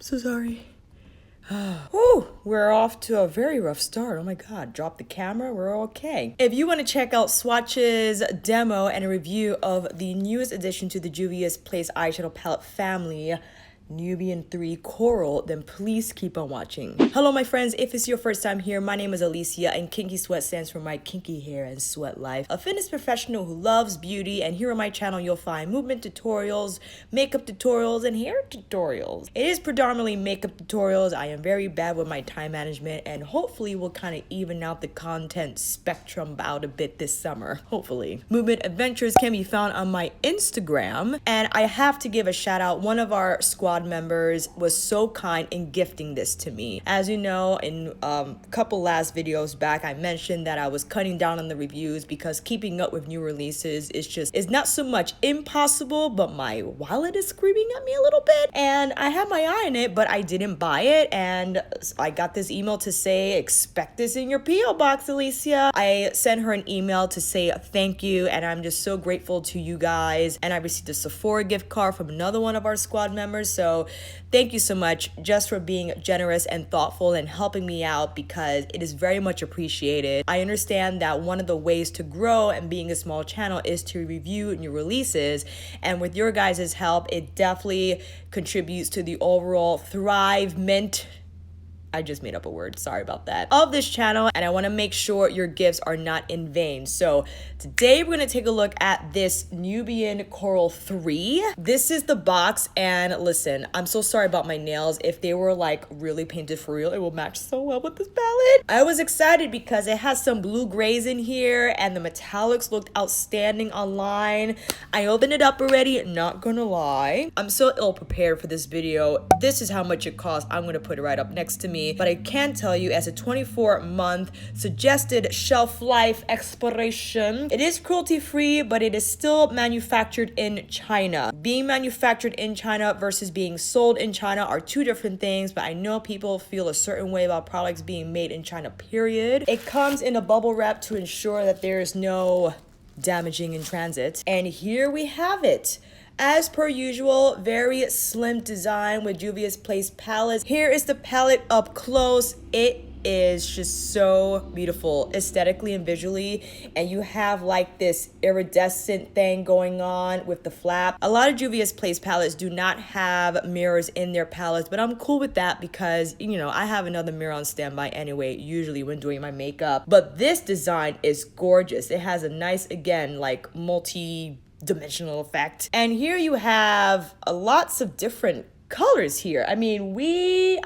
So sorry. Whew, we're off to a very rough start. Oh my god, drop the camera, we're okay. If you want to check out Swatches demo and a review of the newest addition to the JUVIA'S Place eyeshadow palette family, Nubian 3 Coral, then please keep on watching. Hello my friends, if it's your first time here, my name is Alicia and Kinky Sweat stands for my kinky hair and sweat life. A fitness professional who loves beauty, and here on my channel you'll find movement tutorials, makeup tutorials, and hair tutorials. It is predominantly makeup tutorials. I am very bad with my time management and hopefully we'll kind of even out the content spectrum out a bit this summer, hopefully. Movement adventures can be found on my Instagram, and I have to give a shout out. One of our squad members was so kind in gifting this to me. As you know, in a couple last videos back, I mentioned that I was cutting down on the reviews because keeping up with new releases is not so much impossible, but my wallet is screaming at me a little bit, and I had my eye on it, but I didn't buy it, and I got this email to say, expect this in your P.O. box, Alicia. I sent her an email to say thank you, and I'm just so grateful to you guys, and I received a Sephora gift card from another one of our squad members. So thank you so much just for being generous and thoughtful and helping me out, because it is very much appreciated. I understand that one of the ways to grow and being a small channel is to review new releases, and with your guys' help, it definitely contributes to the overall thrivement. I just made up a word, sorry about that, of this channel, and I want to make sure your gifts are not in vain. So today we're going to take a look at this Nubian Coral 3. This is the box, and listen, I'm so sorry about my nails. If they were like really painted for real, it will match so well with this palette. I was excited because it has some blue grays in here and the metallics looked outstanding online. I opened it up already, not gonna lie. I'm so ill prepared for this video. This is how much it costs. I'm gonna put it right up next to me. But I can tell you, as a 24-month suggested shelf life expiration, it is cruelty-free, but it is still manufactured in China. Being manufactured in China versus being sold in China are two different things, but I know people feel a certain way about products being made in China, period. It comes in a bubble wrap to ensure that there is no damaging in transit. And here we have it. As per usual, very slim design with JUVIA'S Place palettes. Here is the palette up close. It is just so beautiful aesthetically and visually, and you have like this iridescent thing going on with the flap. A lot of JUVIA'S Place palettes do not have mirrors in their palettes, but I'm cool with that because, you know, I have another mirror on standby anyway, usually when doing my makeup. But this design is gorgeous. It has a nice, again, like multi-dimensional effect. And here you have lots of different colors here. I mean, we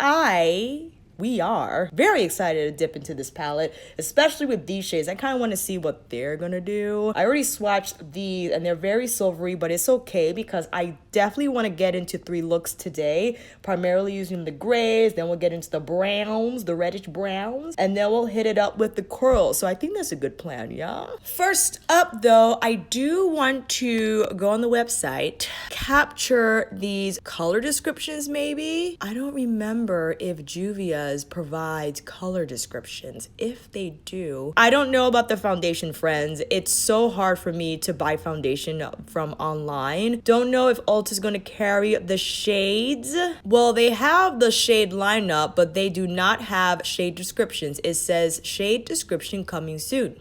are very excited to dip into this palette, especially with these shades. I kind of want to see what they're gonna do. I already swatched these and they're very silvery, but it's okay because I definitely want to get into 3 looks today, primarily using the grays, then we'll get into the browns, the reddish browns, and then we'll hit it up with the coral. So I think that's a good plan, yeah? First up though, I do want to go on the website, capture these color descriptions maybe. I don't remember if JUVIA provides color descriptions. If they do, I don't know about the foundation, friends. It's so hard for me to buy foundation from online. Don't know if Ulta is going to carry the shades. Well, they have the shade lineup, but they do not have shade descriptions. It says shade description coming soon.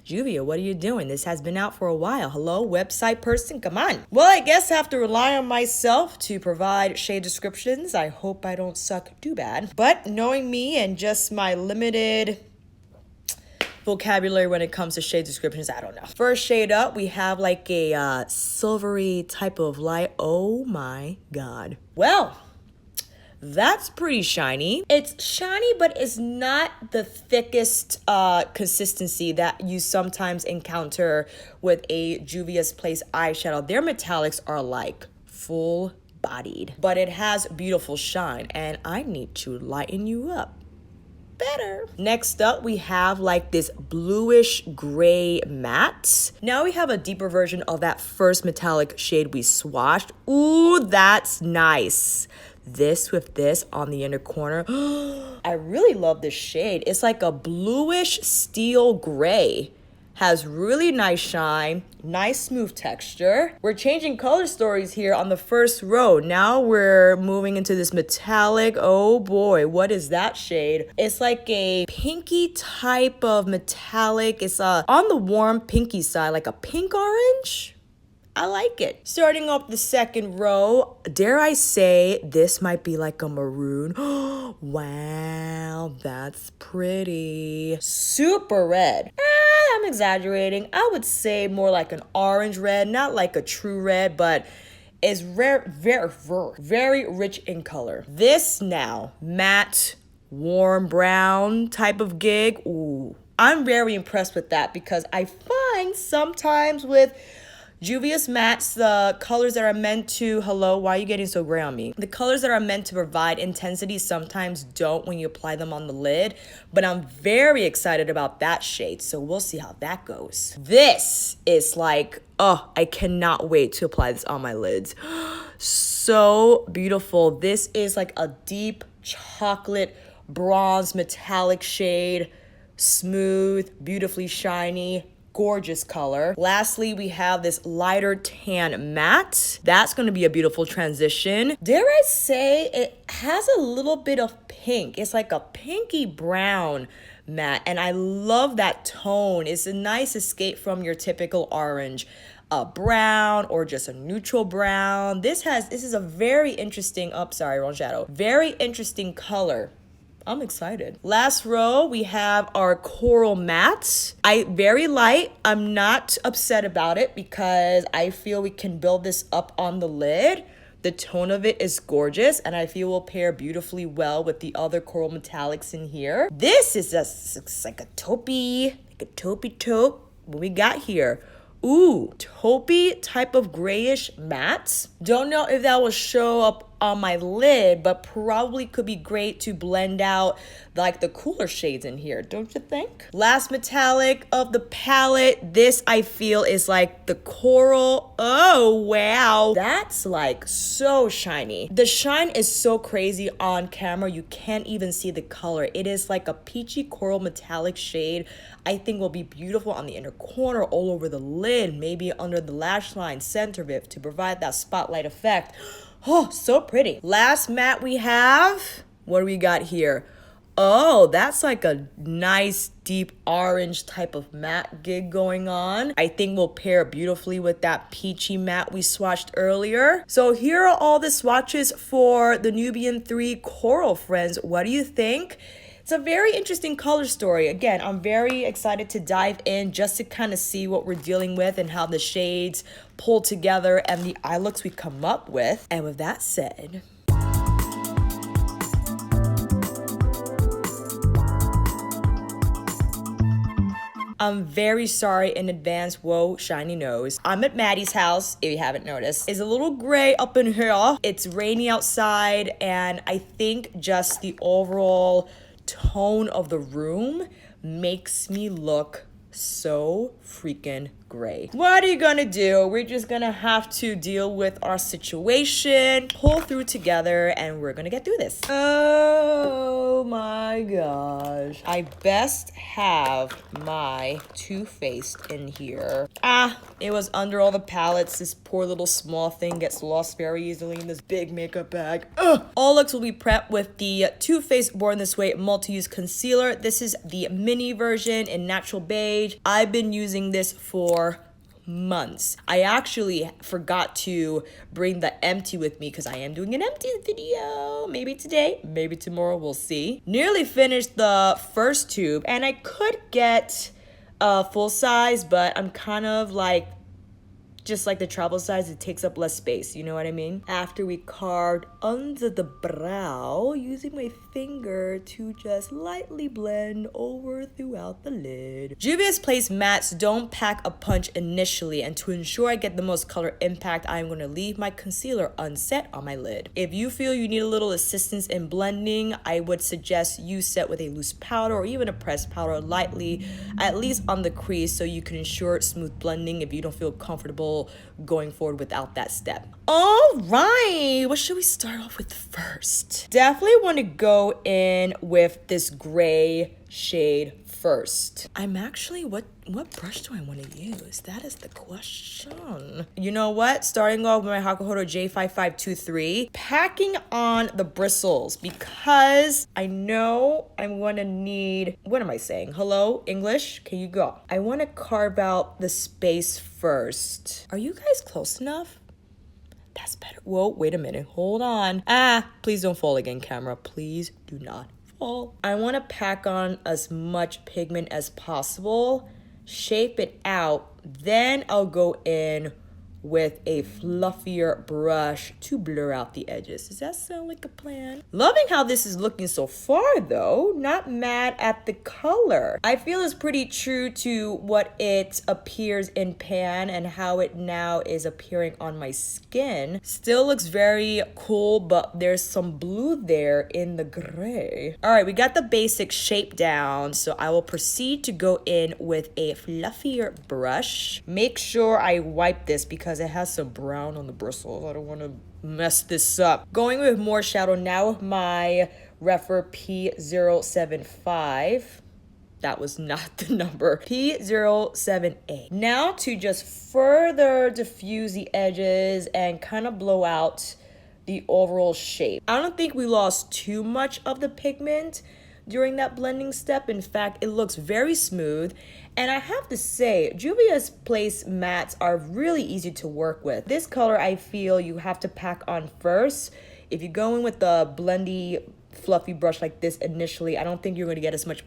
JUVIA, what are you doing? This has been out for a while. Hello, website person, come on. Well, I guess I have to rely on myself to provide shade descriptions. I hope I don't suck too bad. But knowing me and just my limited vocabulary when it comes to shade descriptions, I don't know. First shade up, we have like a silvery type of light. Oh my God. Well, that's pretty shiny. It's shiny, but it's not the thickest consistency that you sometimes encounter with a JUVIA'S Place eyeshadow. Their metallics are like full bodied, but it has beautiful shine, and I need to lighten you up better. Next up, we have like this bluish gray matte. Now we have a deeper version of that first metallic shade we swatched. Ooh, that's nice. This with this on the inner corner. I really love this shade. It's like a bluish steel gray. has really nice shine, nice smooth texture. We're changing color stories here on the first row. Now we're moving into this metallic. Oh boy, what is that shade? It's like a pinky type of metallic. It's on the warm pinky side, like a pink orange. I like it. Starting off the second row, dare I say this might be like a maroon. Wow, that's pretty. Super red. I'm exaggerating. I would say more like an orange red, not like a true red, but it's very rich in color. This now, matte, warm brown type of gig. Ooh, I'm very impressed with that because I find sometimes with JUVIA'S mattes, the colors that are meant to, hello, why are you getting so gray on me? The colors that are meant to provide intensity sometimes don't when you apply them on the lid, but I'm very excited about that shade, so we'll see how that goes. This is like, oh, I cannot wait to apply this on my lids. So beautiful. This is like a deep chocolate bronze metallic shade, smooth, beautifully shiny, gorgeous color. Lastly, we have this lighter tan matte. That's going to be a beautiful transition. Dare I say it has a little bit of pink. It's like a pinky brown matte, and I love that tone. It's a nice escape from your typical orange brown or just a neutral brown. This is a very interesting, wrong shadow. Very interesting color. I'm excited. Last row, we have our coral matte. Very light. I'm not upset about it because I feel we can build this up on the lid. The tone of it is gorgeous and I feel will pair beautifully well with the other coral metallics in here. This is just like a taupey taupe. What we got here? Ooh, taupey type of grayish matte. Don't know if that will show up on my lid, but probably could be great to blend out like the cooler shades in here, don't you think? Last metallic of the palette. This I feel is like the coral. Oh, wow. That's like so shiny. The shine is so crazy on camera. You can't even see the color. It is like a peachy coral metallic shade. I think will be beautiful on the inner corner, all over the lid, maybe under the lash line, center of it to provide that spotlight effect. Oh, so pretty. Last matte we have, what do we got here? Oh, that's like a nice deep orange type of matte gig going on. I think will pair beautifully with that peachy matte we swatched earlier. So here are all the swatches for the Nubian 3 Coral Friends. What do you think? It's a very interesting color story. Again, I'm very excited to dive in just to kind of see what we're dealing with and how the shades pull together and the eye looks we come up with. And with that said, I'm very sorry in advance. Whoa, shiny nose. I'm at Maddie's house, if you haven't noticed. It's a little gray up in here. It's rainy outside, and I think just the overall tone of the room makes me look so freaking gray. What are you gonna do? We're just gonna have to deal with our situation, pull through together, and we're gonna get through this. Oh my gosh. I best have my Too Faced in here. It was under all the palettes. This poor little small thing gets lost very easily in this big makeup bag. All looks will be prepped with the Too Faced Born This Way multi-use concealer. This is the mini version in Natural Beige. I've been using this for months. I actually forgot to bring the empty with me because I am doing an empty video. Maybe today, maybe tomorrow, we'll see. Nearly finished the first tube and I could get a full size, but I'm kind of like, just like the travel size, it takes up less space, you know what I mean? After we carved under the brow, using my finger to just lightly blend over throughout the lid. JUVIA'S Place mattes don't pack a punch initially, and to ensure I get the most color impact, I'm going to leave my concealer unset on my lid. If you feel you need a little assistance in blending, I would suggest you set with a loose powder or even a pressed powder lightly, at least on the crease, so you can ensure smooth blending if you don't feel comfortable going forward without that step. All right, what should we start off with first? Definitely want to go in with this gray shade first. I'm actually, what brush do I want to use? That is the question. You know what? Starting off with my Hakuhodo J5523, packing on the bristles because I know I'm going to need, what am I saying? Hello, English? Can you go? I want to carve out the space first. Are you guys close enough? That's better. Whoa, wait a minute. Hold on. Please don't fall again, camera. Please do not fall. I want to pack on as much pigment as possible, shape it out, then I'll go in with a fluffier brush to blur out the edges. Does that sound like a plan? Loving how this is looking so far though. Not mad at the color. I feel it's pretty true to what it appears in pan and how it now is appearing on my skin. Still looks very cool, but there's some blue there in the gray. All right, we got the basic shape down, so I will proceed to go in with a fluffier brush. Make sure I wipe this because it has some brown on the bristles. I don't want to mess this up. Going with more shadow now with my Refer P075. That was not the number. P078. Now to just further diffuse the edges and kind of blow out the overall shape. I don't think we lost too much of the pigment during that blending step. In fact, it looks very smooth. And I have to say, JUVIA'S Place mattes are really easy to work with. This color, I feel you have to pack on first. If you go in with the blendy, fluffy brush like this initially, I don't think you're going to get as much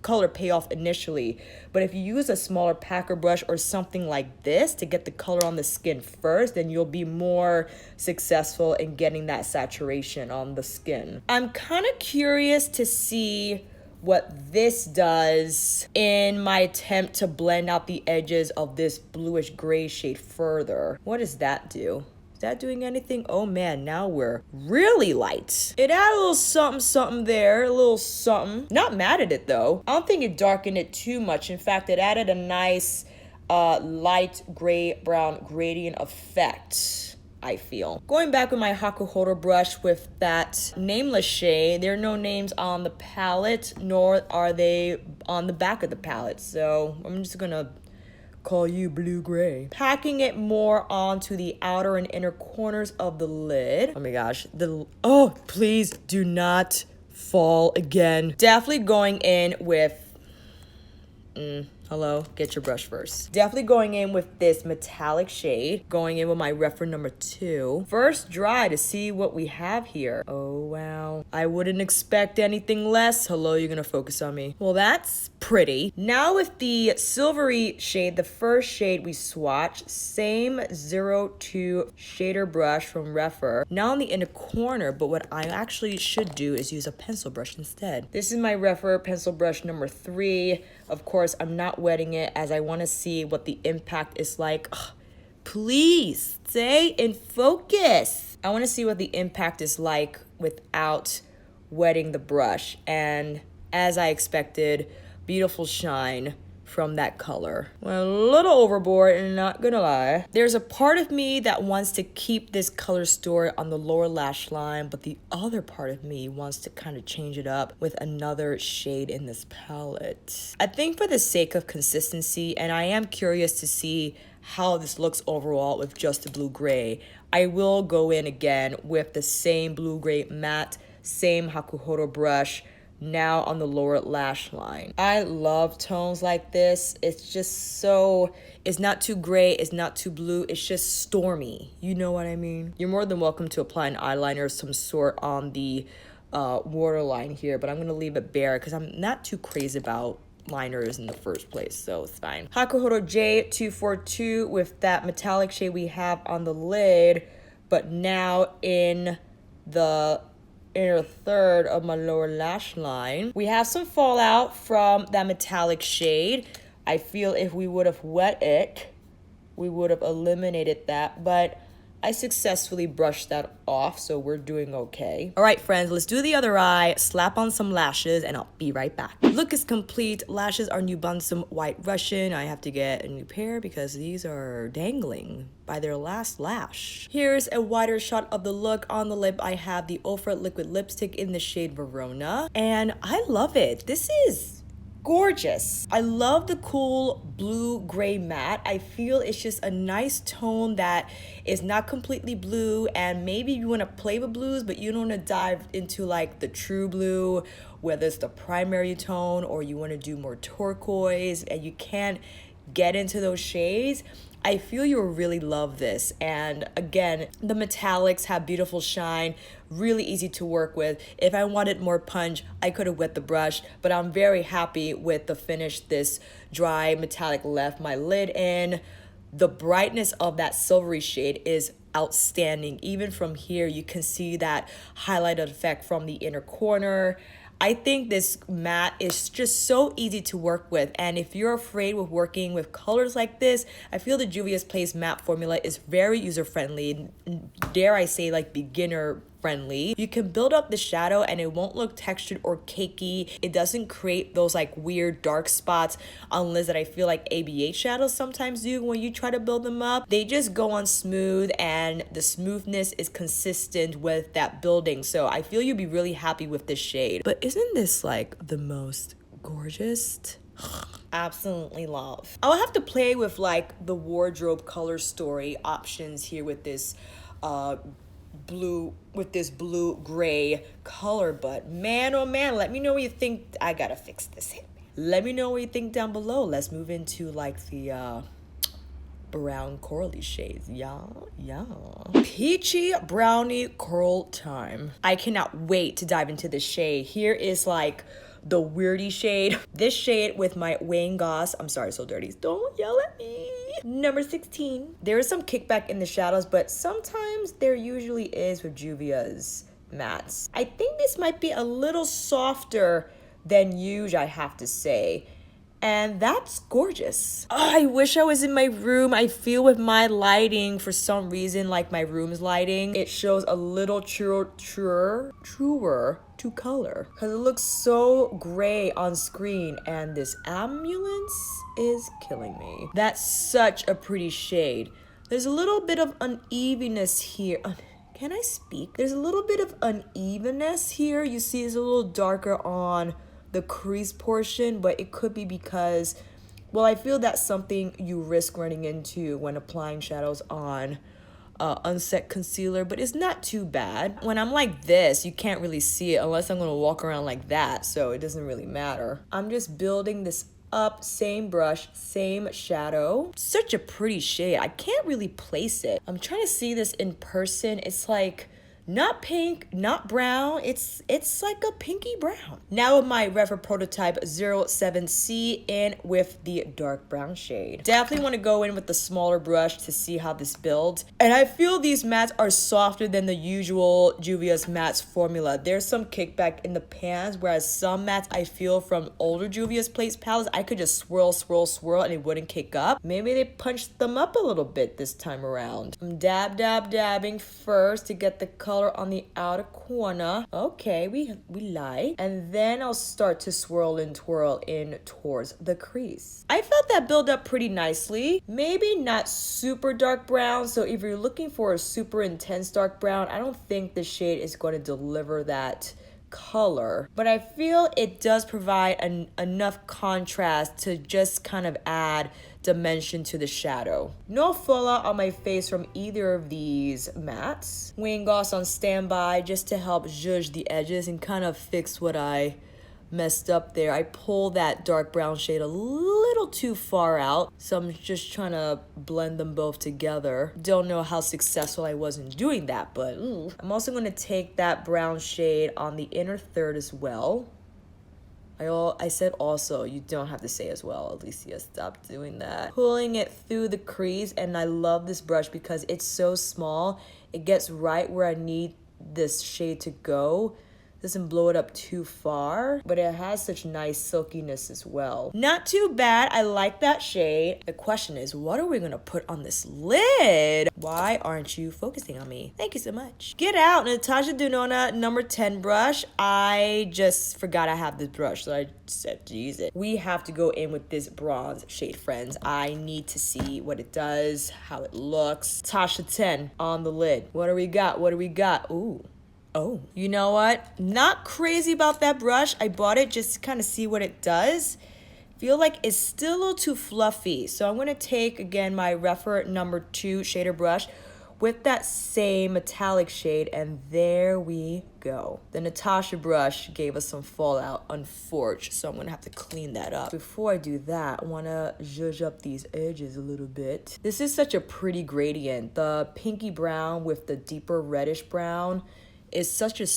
color payoff initially. But if you use a smaller packer brush or something like this to get the color on the skin first, then you'll be more successful in getting that saturation on the skin. I'm kind of curious to see what this does in my attempt to blend out the edges of this bluish gray shade further. What does that do? Is that doing anything? Oh man, now we're really light. It added a little something there, a little something. Not mad at it though. I don't think it darkened it too much. In fact, it added a nice light gray brown gradient effect, I feel. Going back with my Hakuhodo brush with that nameless shade, there are no names on the palette, nor are they on the back of the palette. So I'm just gonna call you blue gray. Packing it more onto the outer and inner corners of the lid. Oh my gosh, oh, please do not fall again. Definitely going in with, hello, get your brush first. Definitely going in with this metallic shade. Going in with my Refer number 2. First dry to see what we have here. Oh, wow. I wouldn't expect anything less. Hello, you're gonna focus on me. Well, that's pretty. Now with the silvery shade, the first shade we swatched, same 02 shader brush from Refer. Now in the inner corner, but what I actually should do is use a pencil brush instead. This is my Refer pencil brush number 3. Of course, I'm not wetting it as I want to see what the impact is like. Ugh, please stay in focus. I want to see what the impact is like without wetting the brush. And as I expected, beautiful shine from that color. Went a little overboard, and not gonna lie. There's a part of me that wants to keep this color story on the lower lash line, but the other part of me wants to kind of change it up with another shade in this palette. I think for the sake of consistency, and I am curious to see how this looks overall with just the blue gray, I will go in again with the same blue gray matte, same Hakuhodo brush, now on the lower lash line. I love tones like this. It's just so, it's not too gray, it's not too blue, it's just stormy. You know what I mean? You're more than welcome to apply an eyeliner of some sort on the waterline here, but I'm gonna leave it bare because I'm not too crazy about liners in the first place, so it's fine. Hakuhodo J242 with that metallic shade we have on the lid, but now in the inner third of my lower lash line. We have some fallout from that metallic shade. I feel if we would have wet it, we would have eliminated that, but I successfully brushed that off, so we're doing okay. All right, friends, let's do the other eye, slap on some lashes, and I'll be right back. Look is complete. Lashes are NUBIAN White Russian. I have to get a new pair because these are dangling by their last lash. Here's a wider shot of the look. On the lip, I have the Ofra liquid lipstick in the shade Verona, and I love it. This is Gorgeous. I love the cool blue gray matte. I feel it's just a nice tone that is not completely blue, and maybe you want to play with blues but you don't want to dive into like the true blue, whether it's the primary tone or you want to do more turquoise and you can't get into those shades. I feel you'll really love this. And again, the metallics have beautiful shine, really easy to work with. If I wanted more punch, I could have wet the brush, but I'm very happy with the finish this dry metallic left my lid in. The brightness of that silvery shade is outstanding. Even from here, you can see that highlighted effect from the inner corner. I think this matte is just so easy to work with, and if you're afraid with working with colors like this, I feel the Juvia's Place matte formula is very user-friendly, dare I say like beginner friendly. You can build up the shadow and it won't look textured or cakey. It doesn't create those like weird dark spots unless that I feel like ABH shadows sometimes do when you try to build them up. They just go on smooth, and the smoothness is consistent with that building. So I feel you'll be really happy with this shade. But isn't this like the most gorgeous? Absolutely love. I'll have to play with like the wardrobe color story options here with this blue gray color, but man, oh man, let me know what you think. I gotta fix this. Let me know what you think down below. Let's move into like the brown corally shades. Yeah. Peachy brownie curl time. I cannot wait to dive into this shade. Here is like the weirdy shade. This shade with my Wayne Goss, I'm sorry, so dirty, don't yell at me, number 16. There is some kickback in the shadows, but sometimes there usually is with Juvia's mattes. I think this might be a little softer than usual, I have to say. And that's gorgeous. Oh, I wish I was in my room. I feel with my lighting, for some reason, like my room's lighting, it shows a little truer to color, because it looks so gray on screen, and this ambulance is killing me. That's such a pretty shade. There's a little bit of unevenness here. Can I speak? There's a little bit of unevenness here. You see it's a little darker on the crease portion, but it could be because, well, I feel that's something you risk running into when applying shadows on unset concealer, but it's not too bad. When I'm like this, you can't really see it unless I'm gonna walk around like that, so it doesn't really matter. I'm just building this up, same brush, same shadow. Such a pretty shade. I can't really place it. I'm trying to see this in person. It's like not pink, not brown. It's like a pinky brown. Now with my Refer Prototype 07C in with the dark brown shade. Definitely want to go in with the smaller brush to see how this builds. And I feel these mattes are softer than the usual Juvia's mattes formula. There's some kickback in the pans, whereas some mattes I feel from older Juvia's Place palettes, I could just swirl and it wouldn't kick up. Maybe they punched them up a little bit this time around. I'm dabbing first to get the color on the outer corner. Okay, we like. And then I'll start to swirl and twirl in towards the crease. I felt that build up pretty nicely. Maybe not super dark brown, so if you're looking for a super intense dark brown, I don't think the shade is going to deliver that color, but I feel it does provide enough contrast to just kind of add dimension to the shadow. No fallout on my face from either of these mattes. Wayne Goss on standby just to help zhuzh the edges and kind of fix what I messed up there. I pulled that dark brown shade a little too far out, so I'm just trying to blend them both together. Don't know how successful I was in doing that, but I'm also going to take that brown shade on the inner third as well. I said also, you don't have to say as well. Alicia, stop doing that. Pulling it through the crease, and I love this brush because it's so small. It gets right where I need this shade to go. Doesn't blow it up too far, but it has such nice silkiness as well. Not too bad. I like that shade. The question is, what are we gonna put on this lid? Why aren't you focusing on me? Thank you so much. Get out, Natasha Denona number 10 brush. I just forgot I have this brush, so I said to use it. We have to go in with this bronze shade, friends. I need to see what it does, how it looks. Tasha 10 on the lid. What do we got? What do we got? Ooh. Oh, you know what? Not crazy about that brush. I bought it just to kind of see what it does. Feel like it's still a little too fluffy. So I'm gonna take, again, my Refer number 2 shader brush with that same metallic shade, and there we go. The Natasha brush gave us some fallout, unfortunately, so I'm gonna have to clean that up. Before I do that, I wanna zhuzh up these edges a little bit. This is such a pretty gradient. The pinky brown with the deeper reddish brown is such a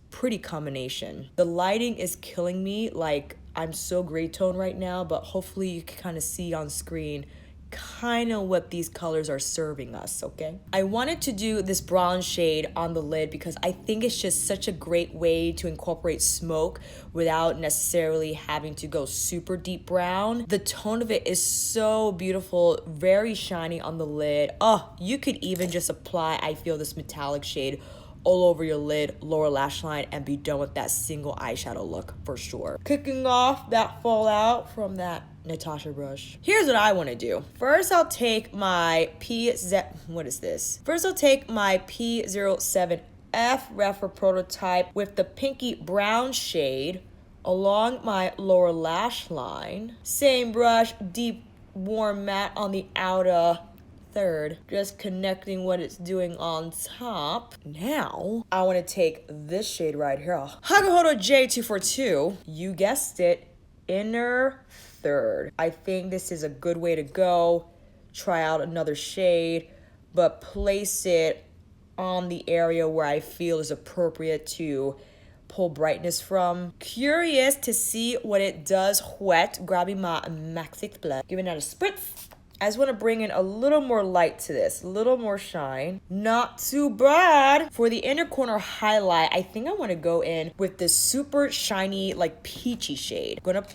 pretty combination. The lighting is killing me. Like, I'm so gray tone right now, but hopefully you can kind of see on screen kind of what these colors are serving us, okay? I wanted to do this bronze shade on the lid because I think it's just such a great way to incorporate smoke without necessarily having to go super deep brown. The tone of it is so beautiful, very shiny on the lid. Oh, you could even just apply, I feel, this metallic shade all over your lid, lower lash line, and be done with that single eyeshadow look for sure. Kicking off that fallout from that Natasha brush. Here's what I want to do. First, I'll take my what is this? First, I'll take my P07F Refer prototype with the pinky brown shade along my lower lash line. Same brush, deep warm matte on the outer third, just connecting what it's doing on top. Now, I want to take this shade right here, Hagahodo J242. You guessed it, inner third. I think this is a good way to go. Try out another shade, but place it on the area where I feel is appropriate to pull brightness from. Curious to see what it does wet. Grabbing my Maxi Blend, giving that a spritz. I just want to bring in a little more light to this, a little more shine. Not too bad. For the inner corner highlight, I think I want to go in with this super shiny, like peachy shade. I'm gonna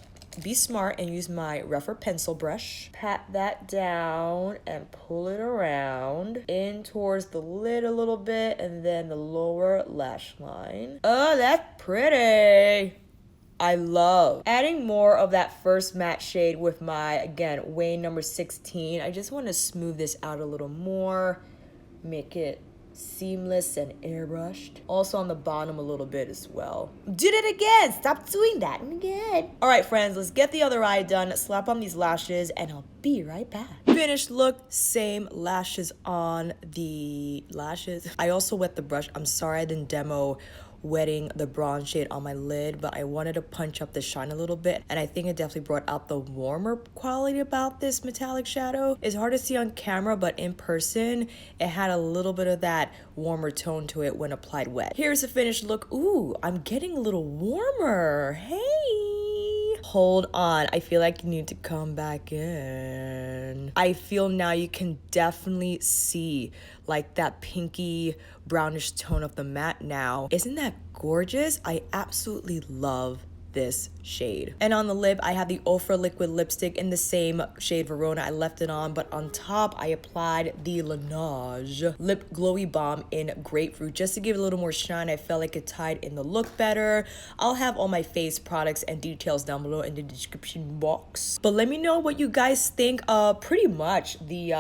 be smart and use my Refer pencil brush. Pat that down and pull it around in towards the lid a little bit and then the lower lash line. Oh, that's pretty. I love adding more of that first matte shade with my, again, Wayne number 16. I just want to smooth this out a little more, make it seamless and airbrushed. Also on the bottom a little bit as well. Did it again! Stop doing that again. All right, friends, let's get the other eye done. Slap on these lashes and I'll be right back. Finished look, same lashes on the lashes. I also wet the brush. I'm sorry I didn't demo wetting the bronze shade on my lid, but I wanted to punch up the shine a little bit, and I think it definitely brought out the warmer quality about this metallic shadow. It's hard to see on camera, but in person it had a little bit of that warmer tone to it when applied wet. Here's the finished look. Ooh, I'm getting a little warmer. Hey, hold on, I feel like you need to come back in. I feel now you can definitely see like that pinky brownish tone of the matte now. Isn't that gorgeous? I absolutely love this shade. And on the lip, I have the Ofra liquid lipstick in the same shade Verona. I left it on, but on top, I applied the Laneige Lip Glowy Balm in Grapefruit just to give it a little more shine. I felt like it tied in the look better. I'll have all my face products and details down below in the description box. But let me know what you guys think. Pretty much the,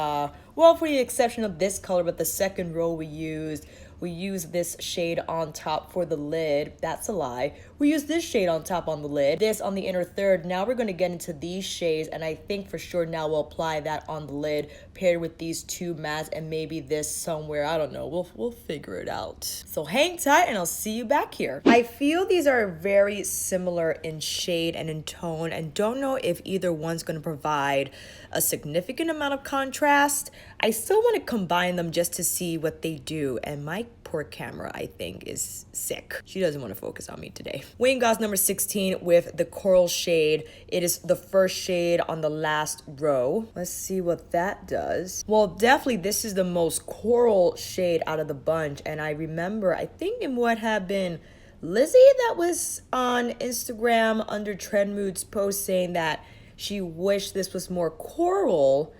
well, for the exception of this color, but the second row we used this shade on top for the lid. That's a lie. We use this shade on top on the lid, this on the inner third. Now we're going to get into these shades, and I think for sure now we'll apply that on the lid paired with these two mattes and maybe this somewhere. I don't know. We'll figure it out. So hang tight and I'll see you back here. I feel these are very similar in shade and in tone, and don't know if either one's going to provide a significant amount of contrast. I still want to combine them just to see what they do, and my poor camera, I think, is sick. She doesn't want to focus on me today. Wayne Goss number 16 with the coral shade. It is the first shade on the last row. Let's see what that does. Well, definitely this is the most coral shade out of the bunch, and I remember, I think in what had been Lizzie that was on Instagram under Trend Moods post saying that she wished this was more coral.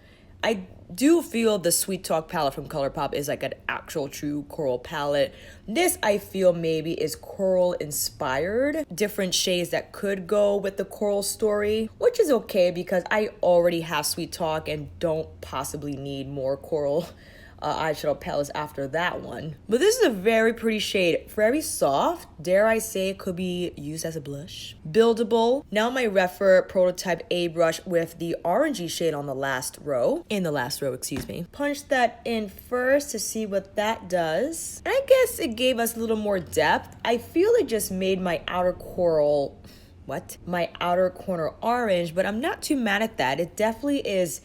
I do feel the Sweet Talk palette from ColourPop is like an actual true coral palette. This I feel maybe is coral inspired. Different shades that could go with the coral story, which is okay because I already have Sweet Talk and don't possibly need more coral eyeshadow palettes after that one. But this is a very pretty shade. Very soft. Dare I say it could be used as a blush. Buildable. Now my Refer Prototype A brush with the orangey shade on the last row. In the last row, excuse me. Punch that in first to see what that does. And I guess it gave us a little more depth. I feel it just made my outer coral... my outer corner orange, but I'm not too mad at that. It definitely is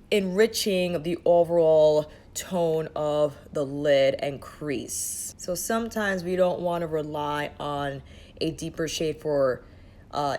enriching the overall tone of the lid and crease. So sometimes we don't want to rely on a deeper shade for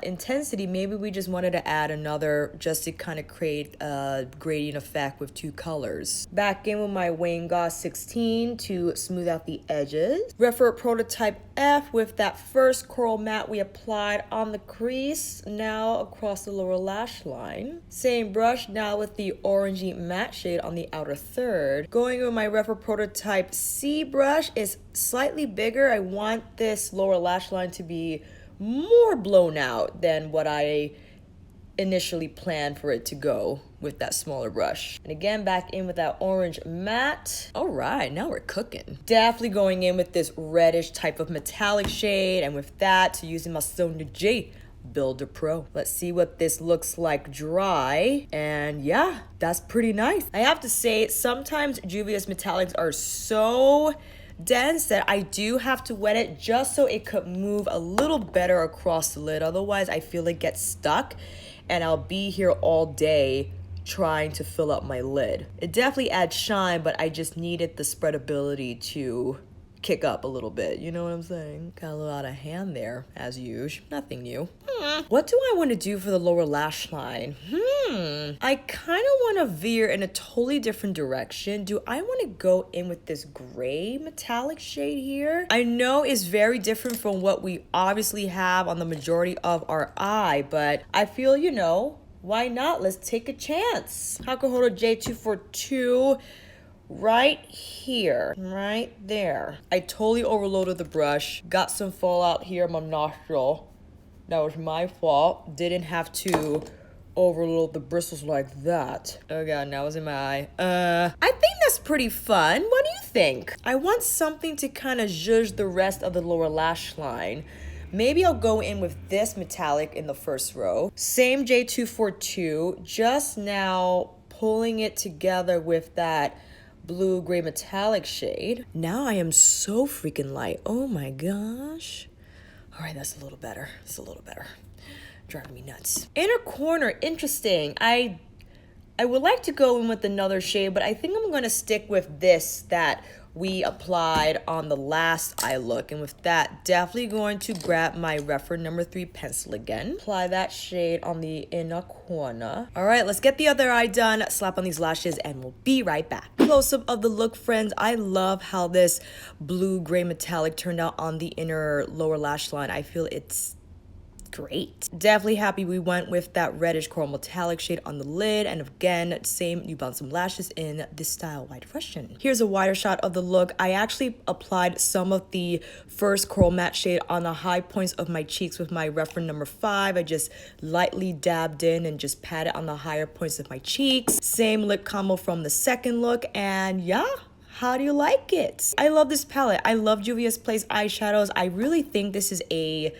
intensity. Maybe we just wanted to add another just to kind of create a gradient effect with two colors. Back in with my Wayne Goss 16 to smooth out the edges. Refer Prototype F with that first coral matte we applied on the crease, now across the lower lash line. Same brush now with the orangey matte shade on the outer third. Going with my Refer Prototype C brush is slightly bigger. I want this lower lash line to be more blown out than what I initially planned for it to go with that smaller brush. And again, back in with that orange matte. All right, now we're cooking. Definitely going in with this reddish type of metallic shade, and with that, using my Sonia J Builder Pro. Let's see what this looks like dry. And yeah, that's pretty nice. I have to say, sometimes Juvia's metallics are so dense that I do have to wet it just so it could move a little better across the lid. Otherwise, I feel it gets stuck and I'll be here all day trying to fill up my lid. It definitely adds shine, but I just needed the spreadability to kick up a little bit. You know what I'm saying? Got a little out of hand there, as usual. Nothing new. What do I want to do for the lower lash line? I kind of want to veer in a totally different direction. Do I want to go in with this gray metallic shade here? I know it's very different from what we obviously have on the majority of our eye, but I feel, you know, why not? Let's take a chance. Tuckahoe J242 right here, right there. I totally overloaded the brush. Got some fallout here on my nostril. That was my fault. Didn't have to overload the bristles like that. Oh god, now it's in my eye. I think that's pretty fun. What do you think? I want something to kind of zhuzh the rest of the lower lash line. Maybe I'll go in with this metallic in the first row. Same J242, just now pulling it together with that blue gray metallic shade. Now I am so freaking light. Oh my gosh. All right, that's a little better. It's a little better. Driving me nuts. Inner corner, interesting. I would like to go in with another shade, but I think I'm gonna stick with this that we applied on the last eye look. And with that, definitely going to grab my Refer number 3 pencil again. Apply that shade on the inner corner. All right, let's get the other eye done, slap on these lashes, and we'll be right back. Close-up of the look, friends. I love how this blue-gray metallic turned out on the inner lower lash line. I feel it's great. Definitely happy we went with that reddish coral metallic shade on the lid, and again, same New Balance lashes in this style wide freshen. Here's a wider shot of the look. I actually applied some of the first coral matte shade on the high points of my cheeks with my Refer number 5. I just lightly dabbed in and just patted on the higher points of my cheeks. Same lip combo from the second look, and yeah. How do you like it? I love this palette. I love Juvia's Place eyeshadows. I really think this is a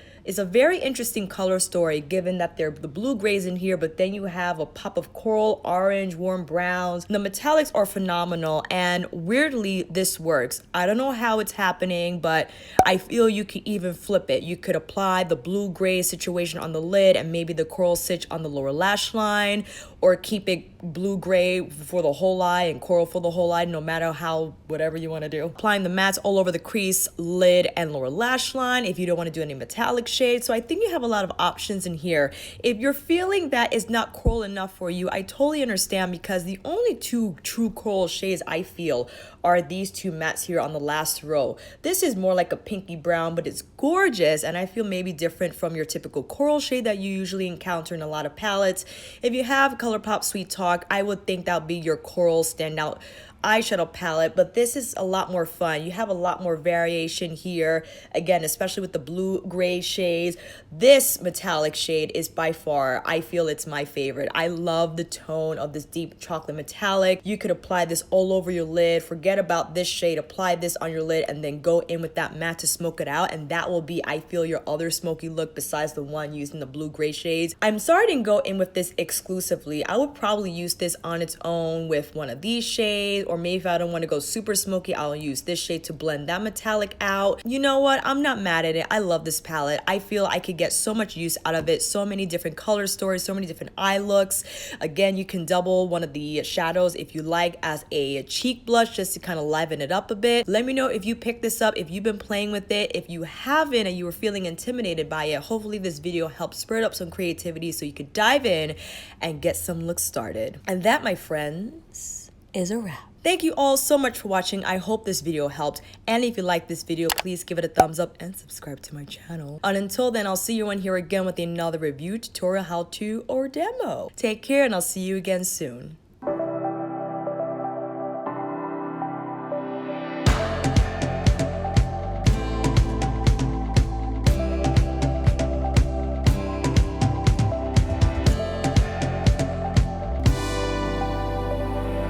very interesting color story, given that they're the blue grays in here, but then you have a pop of coral, orange, warm browns. The metallics are phenomenal, and weirdly, this works. I don't know how it's happening, but I feel you could even flip it. You could apply the blue gray situation on the lid and maybe the coral stitch on the lower lash line, or keep it blue gray for the whole eye and coral for the whole eye, no matter how, whatever you want to do. Applying the mattes all over the crease, lid, and lower lash line if you don't want to do any metallic shades. So I think you have a lot of options in here. If you're feeling that it's not coral enough for you, I totally understand, because the only two true coral shades I feel are these two mattes here on the last row. This is more like a pinky brown, but it's gorgeous, and I feel maybe different from your typical coral shade that you usually encounter in a lot of palettes. If you have ColourPop Sweet Talk, I would think that would be your coral standout eyeshadow palette, but this is a lot more fun. You have a lot more variation here. Again, especially with the blue gray shades. This metallic shade is by far, I feel it's my favorite. I love the tone of this deep chocolate metallic. You could apply this all over your lid. Forget about this shade. Apply this on your lid and then go in with that matte to smoke it out. And that will be, I feel, your other smoky look besides the one using the blue gray shades. I'm sorry I didn't go in with this exclusively. I would probably use this on its own with one of these shades, or maybe if I don't want to go super smoky, I'll use this shade to blend that metallic out. You know what? I'm not mad at it. I love this palette. I feel I could get so much use out of it. So many different color stories, so many different eye looks. Again, you can double one of the shadows if you like as a cheek blush just to kind of liven it up a bit. Let me know if you picked this up, if you've been playing with it. If you haven't and you were feeling intimidated by it, hopefully this video helped spur up some creativity so you could dive in and get some looks started. And that, my friends, is a wrap. Thank you all so much for watching. I hope this video helped. And if you like this video, please give it a thumbs up and subscribe to my channel. And until then, I'll see you in here again with another review, tutorial, how-to, or demo. Take care, and I'll see you again soon.